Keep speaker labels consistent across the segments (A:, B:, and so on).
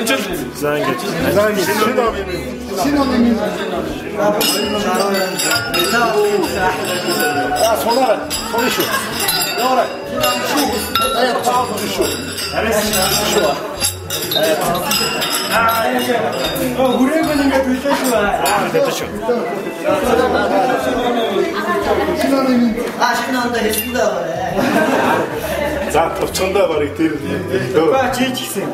A: За ингэж.
B: Синоним. Сонараа. Сони шүү. Яараа. Шүү. Шүү.
C: Хүрээгүй ингээд үлдээ шүү.
A: Дэвтэж шүү.
B: Синоним.
D: Шинонд хэлсэн даа.
A: За товчондоо барыг тэр.
C: Ба чи ч гэсэн.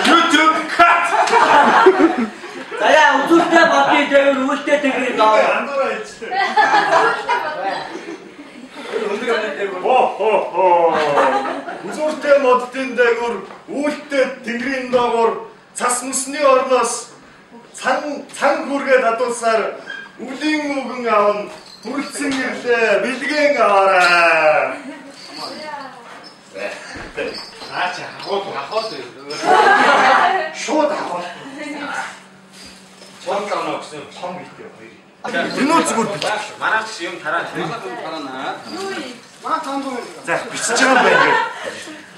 A: YouTube cut.
D: Ая үзүүлтэй батны дээр үлдээ тэгрээ даа.
A: Андуураа ичтэй. Үзүүртэй моддын дээгүр үүлтэй тэнгэрийн доогуур цас мөсний орноос цан хүргээ дадуулсаар үлийн үгэн аавн хүрэлцэн ирлээ бэлгэн аваарай. Ача хахот шууд хахот. Чонлоо гэсэн том ихтэй хоёр. Тэнүү зүгээр бич.
E: Манайч юм тараа.
C: Тарана.
B: Маа тандуу.
A: За бичиж байгаа юм байна ингээд.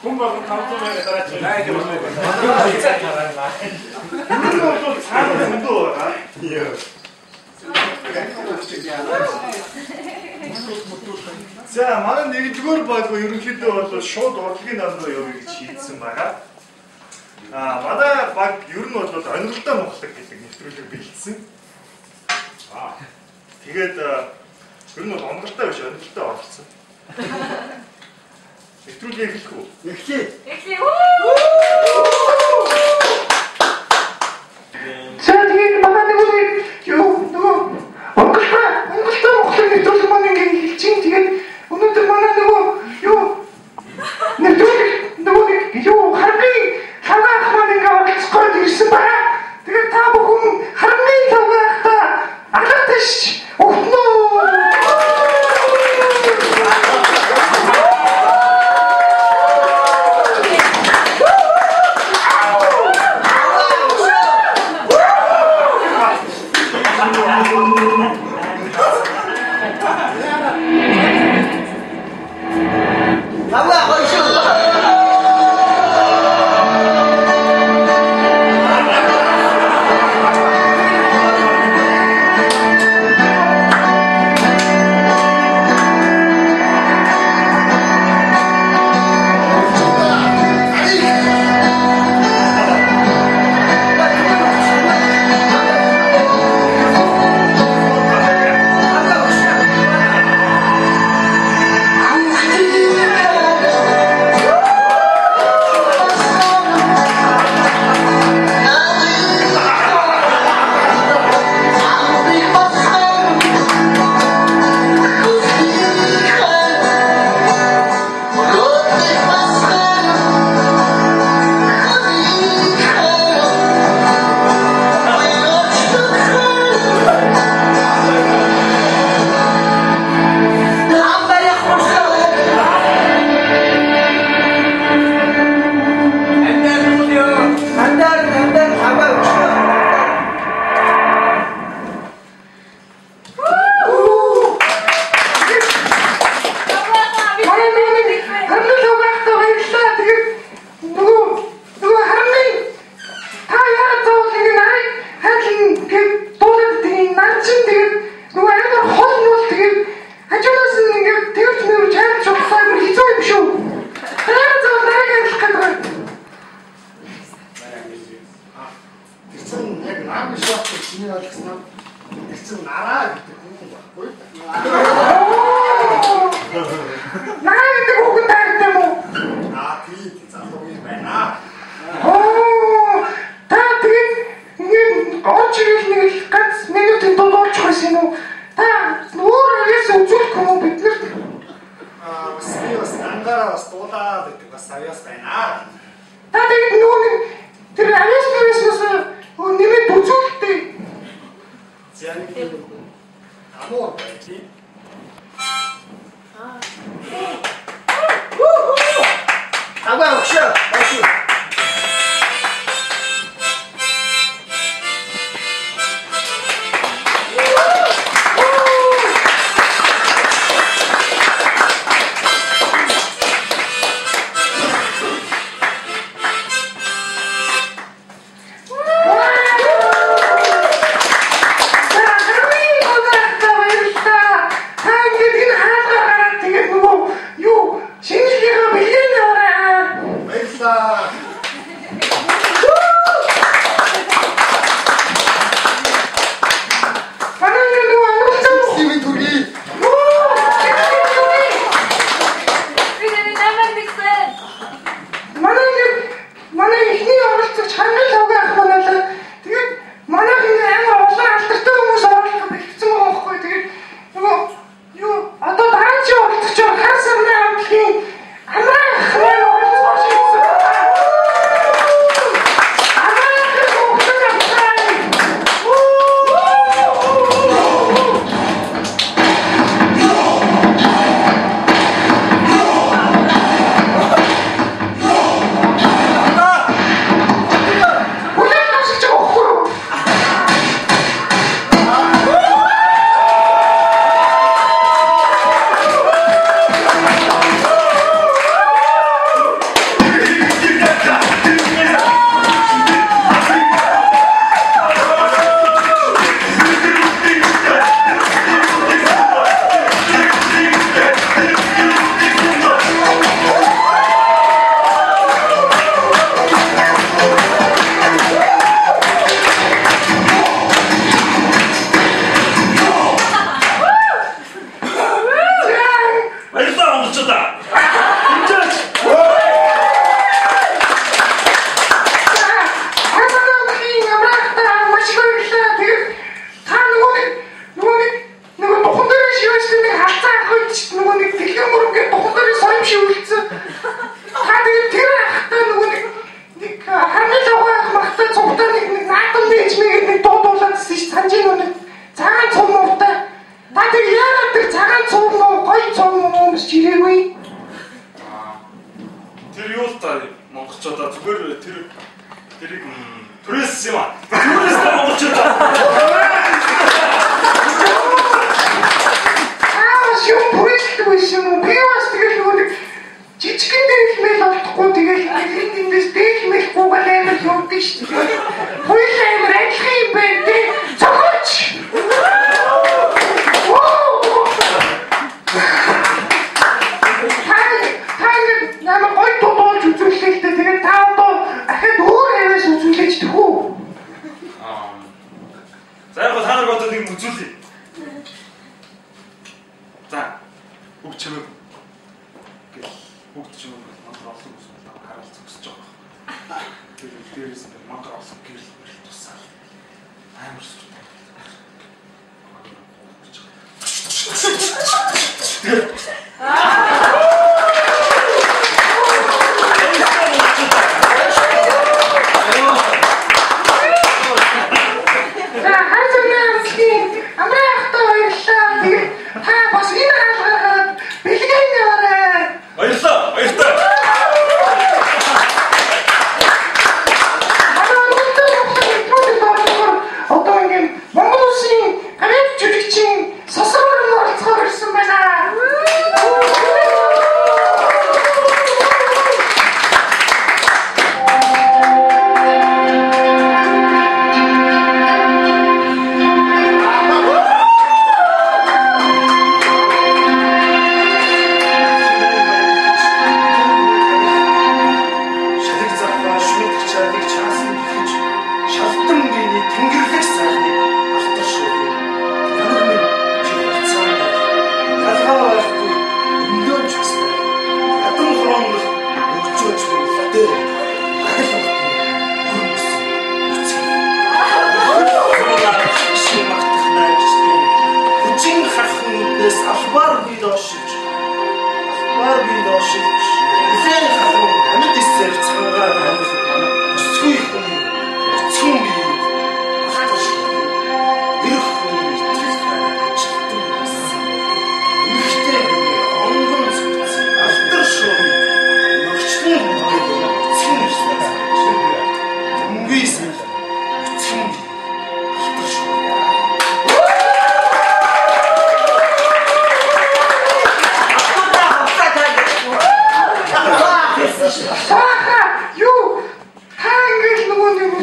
A: Хүн болгон 500 мянга дараа чи. Наа гэх юм. Энэ бол цаана өндөө байгаа. Яа. За манай нэгдүгээр багуу ерөнхийдөө бол шууд урлагийн намруу явъя гэж шийдсэн байгаа. Манай баг ер нь бол ониролтой мохлог гэдэг нэвтрүүлэг бэлдсэн. Тэгээд ер нь бол ониролтой биш ониролтой оролцсон. Нэвтрүүлэг эхлэх үү?
B: Эхлэе.
F: За тэгээд манай нөгөө Монголтой мохлог нэвтрүүлэг маань ингээд хэлчихин. Тэгээд өнөөдөр манай нөгөө хармын цагаах маань ингээд оролцоход ирсэн байна. Тэгээд та бүхэн хармын цагаахта алгаташ өгнө.
B: Та тэгээд нөгөө тэр авьяас Amor. Agora, puxa, vai.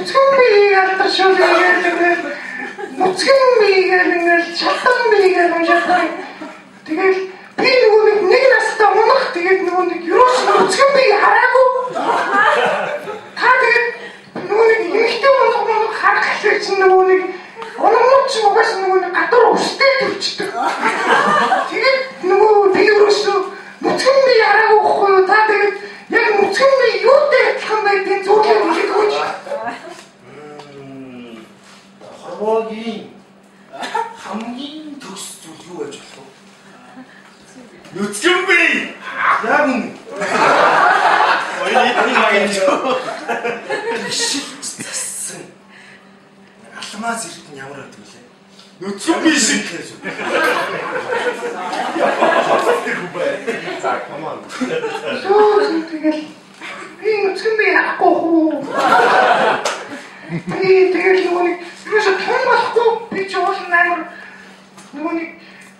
F: нүцгэн биеийг алдаршуул гэдэг нүцгэн биеийг ингээл шатан биеийг уншаад тэгэл би нөгөө нэг настай унах тэгээд нөгөө нэг юус нүцгэн биеийг хараагүй та тэгээд нөгөө нэг ихтэй унах харах гэсэн чинь нөгөө нэг ономч угаас нөгөө нэг гадар өстэй төрчдөг тэгээд нөгөө би юусоо нүцгэн бие хараагүй байхгүй та тэгээд яг нүцгэн бие юутай адилхан байдгийг зөвлөж өгөөч.
B: Хорвогийн хамгийн төгс зүйл юу байж болох вэ?
A: Нүцгэн бие.
B: Яг үнэ.
A: Ойны магийн
B: Зассан. Алмаз ирд нь ямар байдаг вэ?
A: нүцгэн бие шиг гэж.
B: За, камон.
F: Тэгэл би нүцгэн бие харахгүй хөө. Би тэгэл нөгөө нэг юусаа том болохгүй би ч уусан нөгөө нэг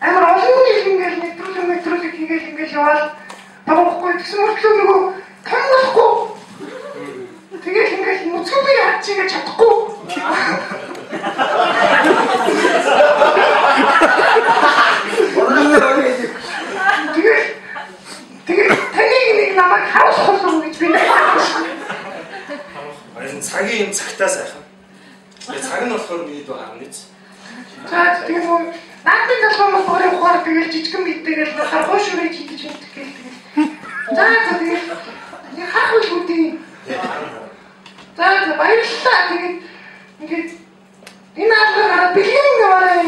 F: амар олон ингээл нэвтрүүлэг хийгээл ингээл яваад тавахгүй гэсэн мөртлөө нөгөө том болохгүй. Тэгээд ингээл нүцгэн бие хачиж чадахгүй. Тэгээд таны нэг намайг харуулах гэж би
B: Энэ цагийн цагтаа сайхан. Цаг нь болохоор миний дүү харна гэж.
F: за тэгээд нөгөө наадмын талбай мөн ухаар тэгээд жижигэн бидтэйгээл харгуй шүрээ хийж мэддэг гээл тэгээд за тэгээд яг хаах үгүй. За баярлалаа тэгээд ингээд энэ алгаар бэлэн яваарай.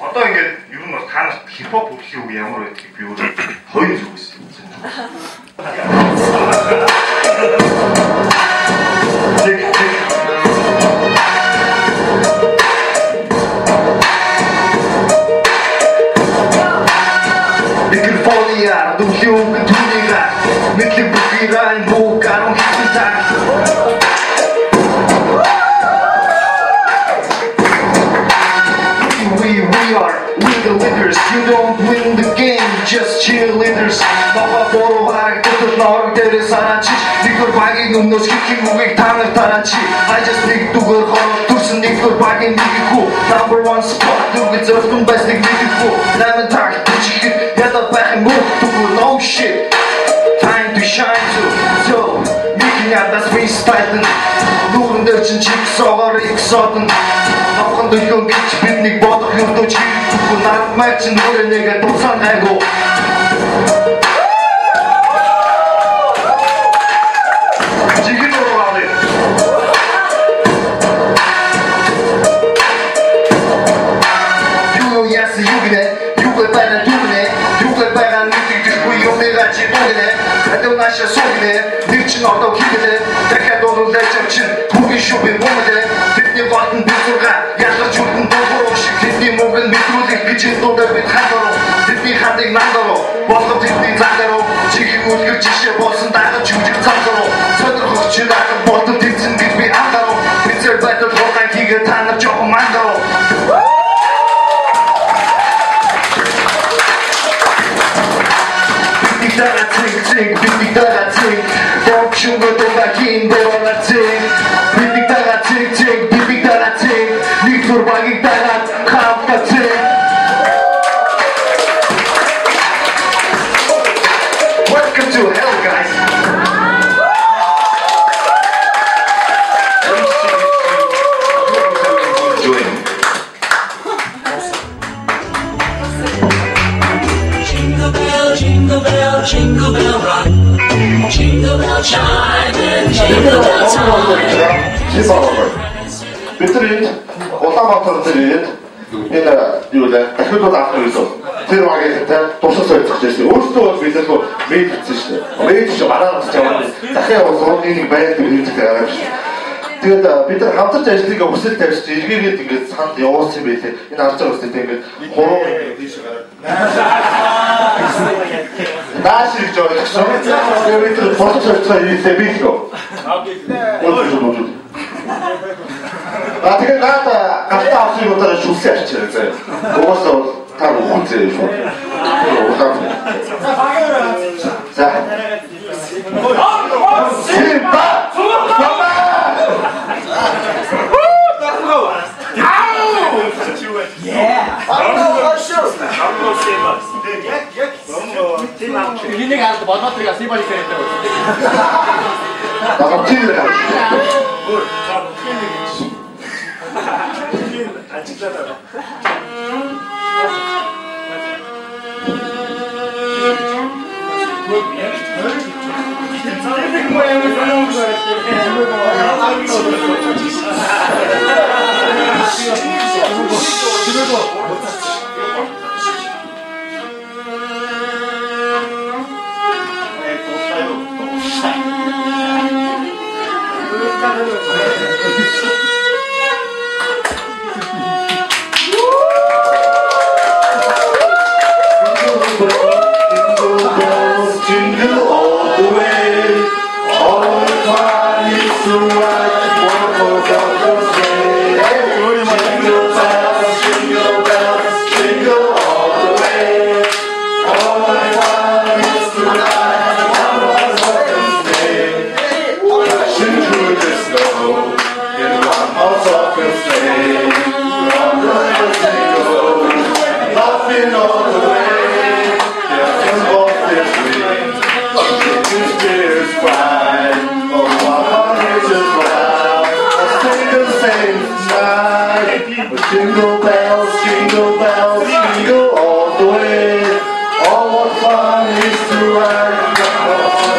A: Одоо ингээд ер нь бол та нарт хипхоп хөгжлийн үг ямар байдгийг би өөрөө хоёр зүгээс юм.
F: Microfonia, do Rio Cultura, Metlibukira, em boca, não fica. We the leaders, you don't win the game, just cheerleaders. Бага бороо харагддаг норог дээр санаач. Нэгдүгээр багийн өмнөөс хийх үгийг та нар тараачи. I just нэгдүгээр хорог төрсөн нэгдүгээр багийн нэггүй. Number 1 spot үгүй зөвхөн бас нэгдэггүй. Намайг тагт чихэд ядаа байх юм уу? Түгэл no shit. Time to shine so making out that space titan. Нүүрэн дээр чинь чигсоогоор их содон. Авхан дөлгөн гэж биднийг бодох юм дөө чи түгэл нармай чинь өөрөө нэгэ дуцаан гайгүй. Жигэд ураадаг. Юу яасан юу гэнэ? Юу байна дүнэ? Юу байна нэгтгэхгүй юм нэгэ чи дүнэ? Адуу наша суугнэ. Нэг чинь одоо хийлээ. Дахиад олуулаач чинь бүгийн шүбэ мөмдэ. Бидний батн бисурга ялгарч үлдэн дууруу шиг тэдний мөнгөнд мэдрүүлэх гэж дуудаа бид хандаруу. Тэдний хадыг нандаруу. Болгоо тэдний зандаруу. Чихэн үлгэр жишээ болсон дагаж жүжиг зандаруу. Сонирхогч надад болон тэмцэн гэж би андаруу. Бид байтал хурдан хийгээ та нар жоохон мандаруу. Бидний дараа цэг Бокшунгод багийн дэвала цэг бидний дараа цэг бидний дараа цэг нэгдүгээр багийн дараа хавта цэг Welcome to hell guys. Бидний Улаанбаатар дээр энэ юу вэ? Дахиад авах гэсэн. Тэр багийнхтай туршилт солилцох гэсэн. Өөртөө бол бид нэг мэйл хийсэн шүү дээ. Мэйл чи мараад яваад дахиад уулын нэг байр хийж байгаа юм шиг. Тэгээд бид нар хамтарч ажлыг өсөл тавьж эргээгээд ингээд санд явуулсан байлээ. Энэ харж байгаа үстэй ингээд гурван тийш гараад. Нааш гэж ойлгосон. Тэгээд бид туршилт солилцоо хийлээ билгөө. Тэгээд надаа гартаа авсан удаа шүлсээ арчираа заяа. Угаасаа бол та үхэлцээ шүү. За. Симба! Баба!
B: Энийг алд бодоотрыг асибали хэрэгтэй байна.
F: Багт тийм ээ.
A: ажиглаад
F: Jingle bells, jingle bells, jingle all the way. Oh, what fun it is to ride on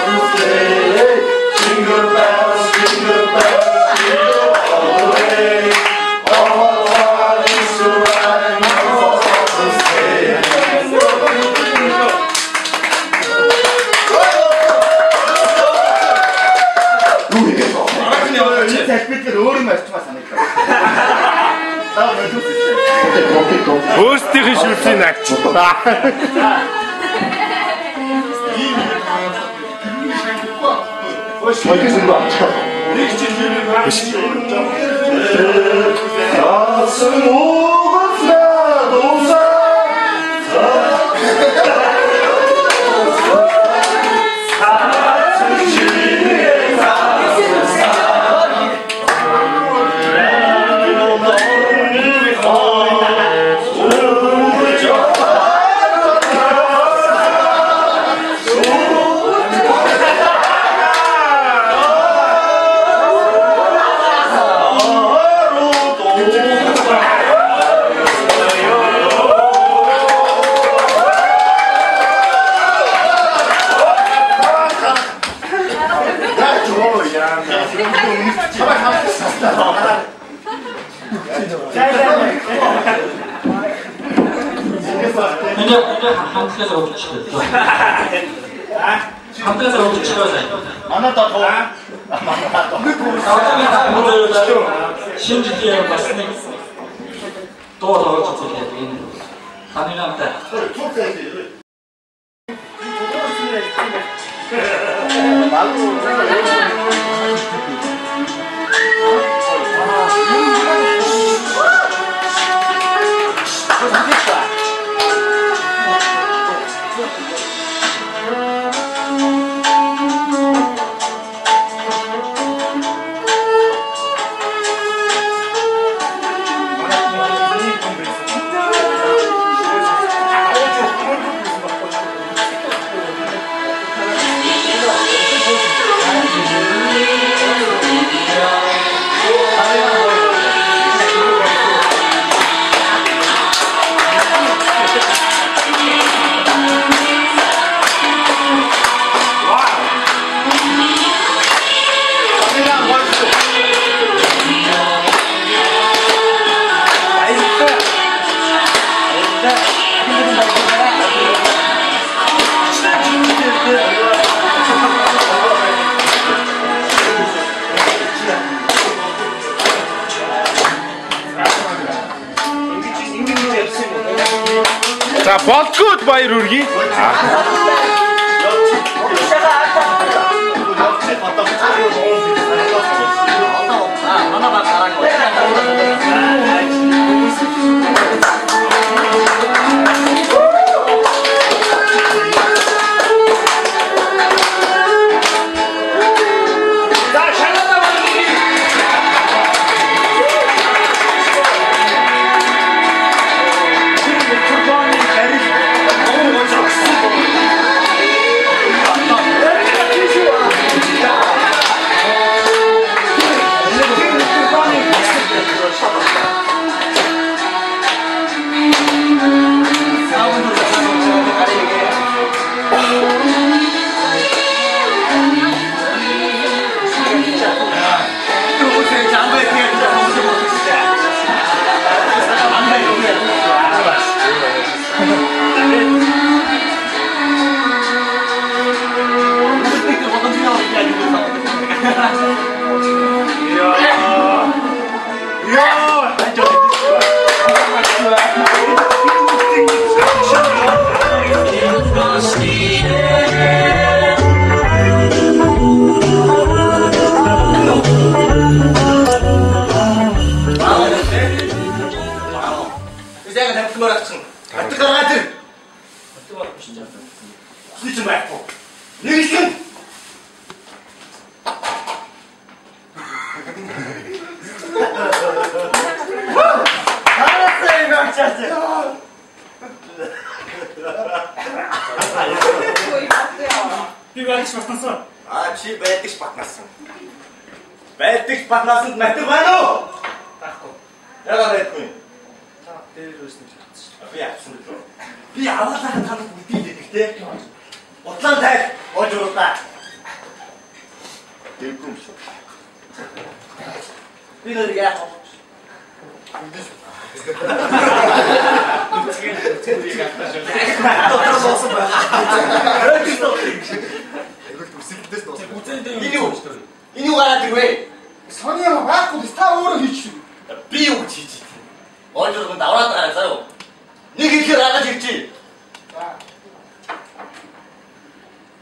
F: the sleigh. Jingle bells, jingle bells, jingle all the way. Oh, what fun it is to ride on the sleigh. 누구에게서?
B: 진짜 햇빛을 얼음에 스쳐가 사니까.
A: өөрсдийнхээ шүлцийг агч.
F: 어디서 봐?
E: 한국에서 어떻게 치겠어? 한국에서 어떻게 치러야 돼?
B: 만났다 더. 만났다.
E: 나중에 다 시험 지기에 봤으니 더 어떻게 해야 되겠네. 가능한데.
G: За болгууд баяр хүргэе.
B: Батнасанд матер байна уу? Таахгүй. Яагаад байдгүй? Та дээр үүснэ гэж бодсон. Би яасан бэ? Би аваалаа таныг үлдээ гэдэг те. Утлан тайг болж уруудаа. Дэргүй юм шиг. Би нэр яах вэ? Энэ юу гараад ирвэ? Сони яа байхгүй та өөрөө хийчих. Би юу гэж хийж. Ойлголгонд аваад гараа заяа. Нэг ихээр агаж ирчих. За.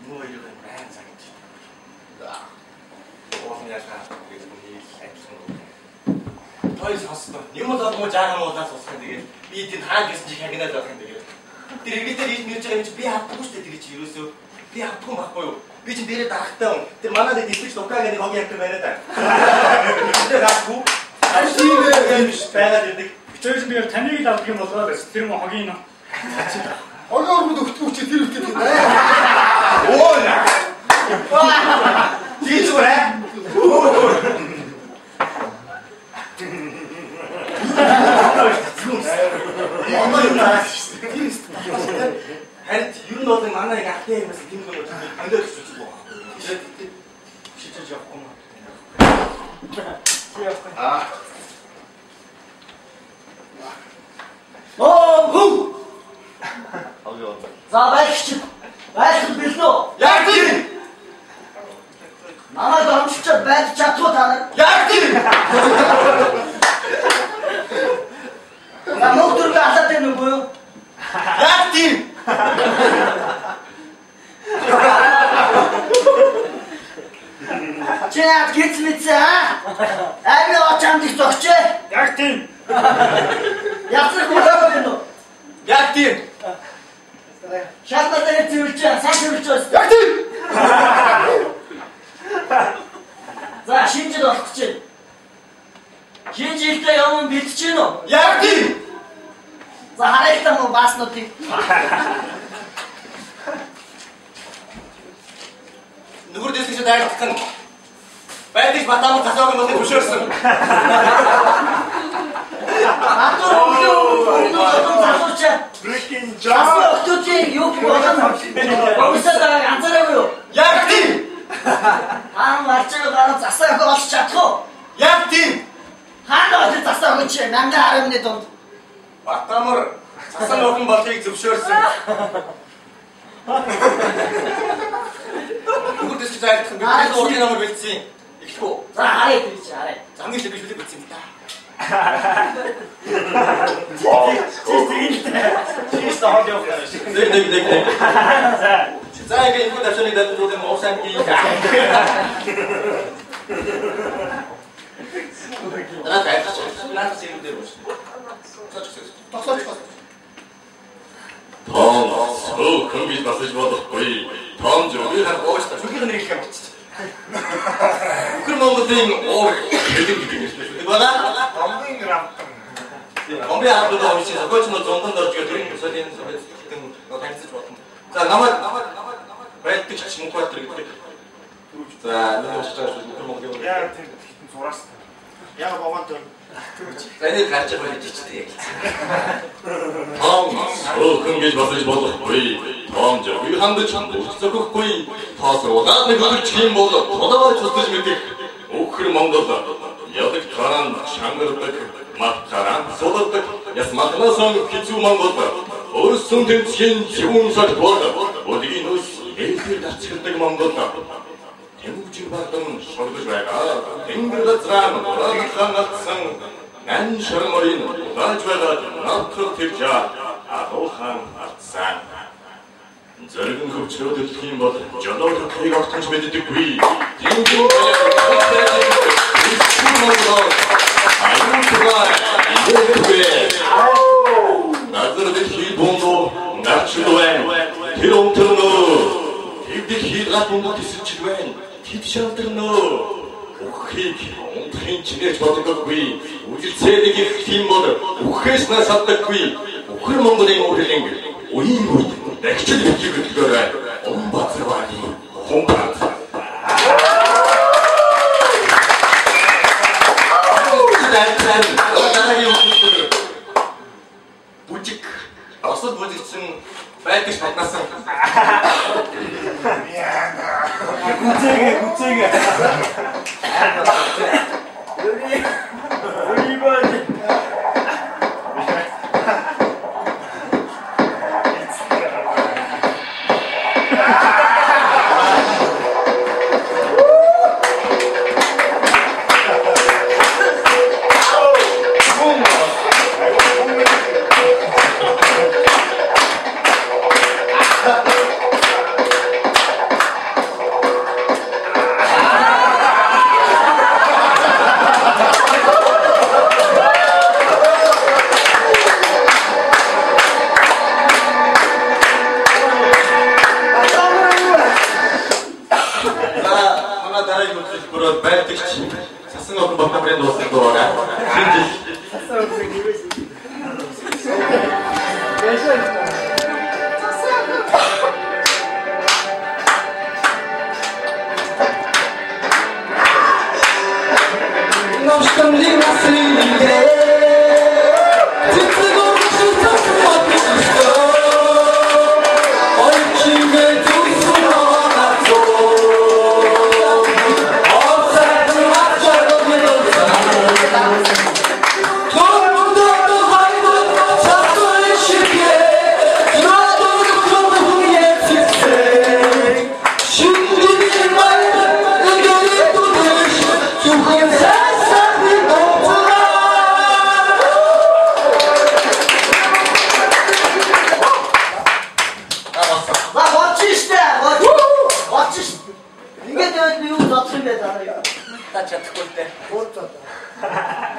B: Нуу юу юм байна цагч. За. Оон яшаа гэж хэлж хайсан. Той сонсдоо. Юм л муу жаахан уулаас усах тэгээд би тэнд хааж гэсэн чи хагнаад байх юм тэгээд. Тэр иргэдээр хийж нэрж байгаа юм чи би хавдаггүй шүү дээ тэгээд чи ерөөсөө би хавдаггүй байхгүй юу? Би ч дээрээ дарахтай хүн. Тэр манайд дистрикт Лукагийн нэг хогийн актер байна да. Тэр гахгүй. Ашиг биш байгаад ирдэг.
A: Бичээс би таныг л авах юм болоод байсан. Тэр мөн хогийн нөө.
B: Огоормод өгтгүү чи тэр үгтэй. Оо яа. Тийч үрэ. Харин юу нь бол манай яг ахтай юмс тийм нэг юм андаа гэж үздэг байна. Шийдэж явахгүй маа. Оо. За байч. Байч билнэ. Яг тийм. Намайг амжиж байж чадваа та нар. Яг тийм. Намайг түрүү асаад байна уу? Яг тийм. Чэнэт гитмитсэ аймаг очамд их зогчээ.
A: Яг тийм.
B: Яцрах болоо гэнэ. Яг тийм. Шалбартай зөвлөж, сайн зөвлөж байна. Яг тийм. За шинжил болох гэж байна. Шинжилтэй явсан бэлдэж байна уу? Яг тийм. За харагдсан мó бааснуудыг. Нүгүр дэсгэж дайрах гэн. Байдаг батамд засаагийн болыг хөшөөрсөн.
A: Breaking job.
B: Өтөж юу болоо. Богсоо анзаараагүй юу? Яг тийм. Марчиг гараа засааг олж чадах уу? Яг тийм. Хаана олж засааг чи 1010-ны дунд. Батамар цасан охин болыг зөвшөөрсөн. Нүгүр дэсгэж дайрах гэн. Би өөрийн намайг бэлдсэн. Эхлэв. За харъя гэж харъя. Замгийн шиг бишүүлэг бэлдсэн юм да. Чист хол явах Нэг. За ингээд энэ дэвшний дэвшүүд юм уусаа гин. Наас юм дээр байна. Тогсооч.
G: Том хөнгөж басж болохгүй. Том зөвхөн
B: ооштой. Шүхий нэрийг юм чи. Үхэр Монголын гэдэг байна.
A: Амбын грамм.
B: Амбын хамт ооштой. Зохиолч нь зондонд орж ирэх төрийн төсөлийн хэлтэн танилцж болно. За намайг байддаг ч Мөнхбаатар гэдэг. За нэг ууштай Үхэр Монголын
A: Яа тийм зураас. Яа богонд.
B: За энэ гарч байгаа гэж тийм.
G: Том хөнгөж басж болохгүй. Том зөвхөн хандж зохихгүй. Тоосруулаад нэг өгч юм бол тодорхой цусдаж мэдэх. Үхэр Монгол ядаг таран шангардаг маттаран содордог ясмахнасан хизүү Монгол өөрсөн тэмцгийн зөвүүн сар болдог. Өдгийн ус ээлжид ачилдаг Монгол. Тэмцэн бадан шордож байгаа. Тэнгэр газраа хангалтсан нан шарморын угааж байгаа навхар тэржаа адуухан арцсан. Зоригн хөвчрөөд идэх юм бол жолоор хийг огтонч мэддэггүй. Тэнгэр Назар дэхий бондо начулвэн тэр онтөрнөө хэвдэх хийг гатунд тисэлчвэн тэд шалтарнөө уххийг онтхийн чинэж бодоггүй үжилцээдэг их тийм бол уххээс нас авдаггүй Үхэр Монголын өөрийн үеийн үед дэгчл хэлжигдгээрээ Умбацрваны хомбат Бүжиг осол бүжигсэн байдагч батнасан.
C: Гүцээгээ.
G: Сасан огт бахмарын дууссан дураараа.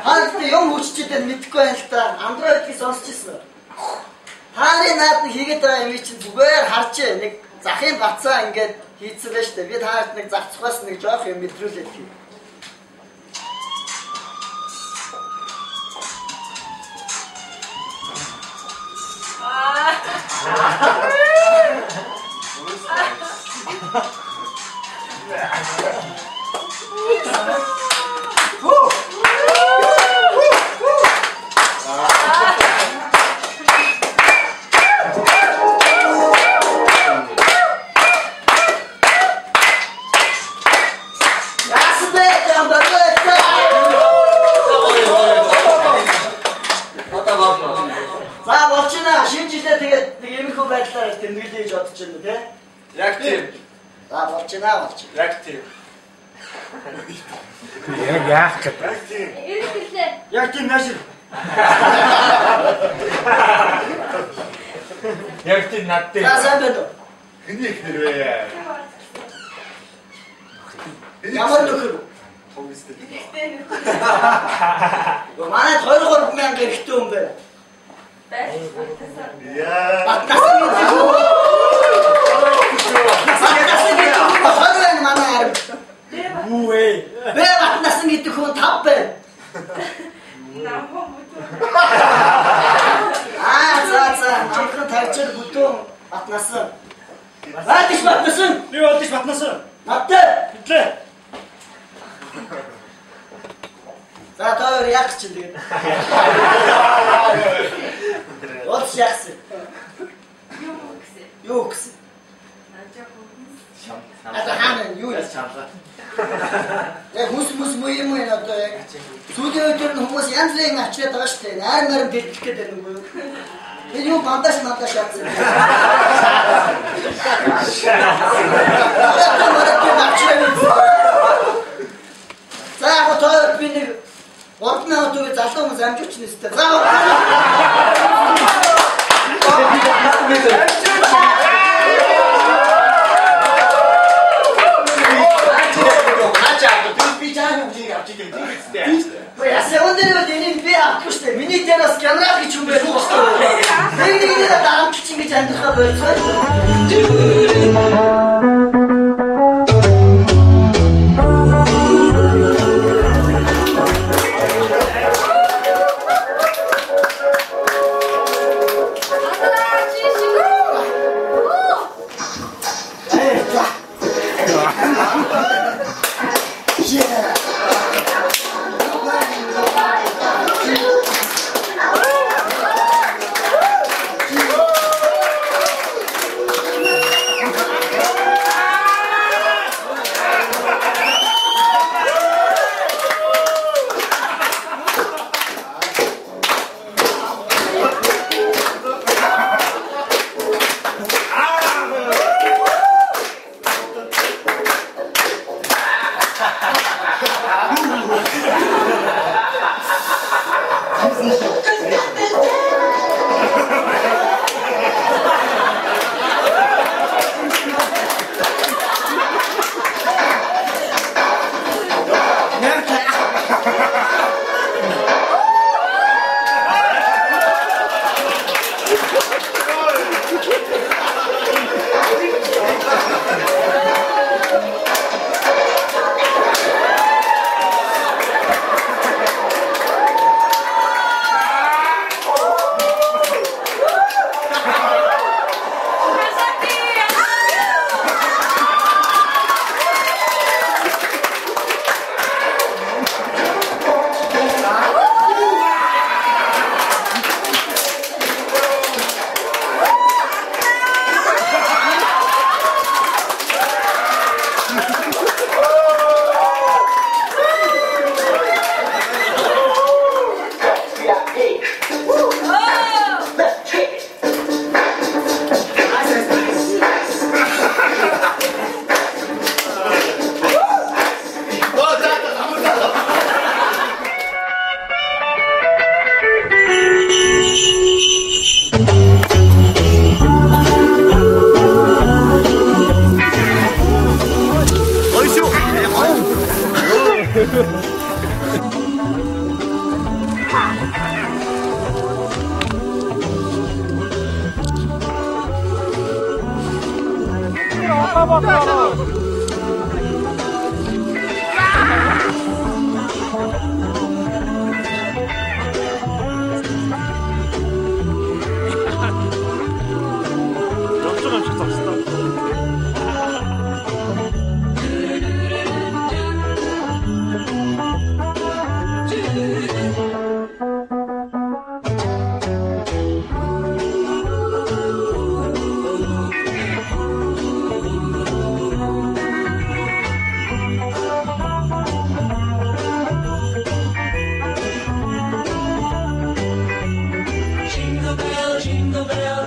D: Хаантай юм хүчтэй мэдхгүй байна л та. Андроидыг сонсчихсон. Хааны наад нэг хийгээд байгаа юм чинь зүгээр харж нэг захын бацаа ингээд хийцэн байж тээ. Би таард нэг зах цухаас нэг жоох юм мэдрүүлээд хий. За болчихно. Шинэ жилдээ тэгээд нэг иймэрхүү байдлаар тэмдэглэе гэж бодож байна тий.
B: Яг тийм.
D: За болчихно.
B: Яг тийм.
C: Яах гэж.
D: Яг тийм нааш.
B: Яг тийм надтай.
D: За сайн байна уу?
A: Хэний их нэр вэ?
D: Ямар нөхөр? Манай 2-3 мянга ихтэй хүн байна.
A: Яа.
D: Батнасан гэдэг үү? Батнасан гэдэг хүн 20 байна манай арив.
C: Юу вэ?
D: Бэ батнасан гэдэг хүн 5 байна. За намхан тарчил бүтэн батнасан. Баатиш батнасан.
C: Би бодож батнасан.
D: Надтай.
C: Хэвлээ.
D: За тоор яг чинь тэгээд. Оц яасан. Юу гэсэн? Одоо хаана юу яа чамлаа. Яг хүс муу юм уу одоо яг сүүлийн өдөр нь хүмүүс янз бүрийн ачаад байгаа шүү дээ. Наар дэлгэх гэдэг нэг үү. Би юу бандаж яасан. За одоо би нэг 3 минут үгүй залуу хүмүүс амжууч нэстэй. За яасан өндөр энийг би авахгүй шүү дээ. Миний дээр бас камера гэж юм байсан шүү дээ. Нэг дарамтч ингэж амьдрахаа болцоо.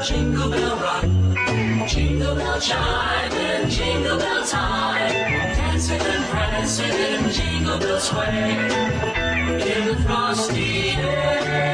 H: Jingle bell rock, jingle bell chime, and jingle bell time. Dancing and prancing in Jingle Bell Sway in the frosty air.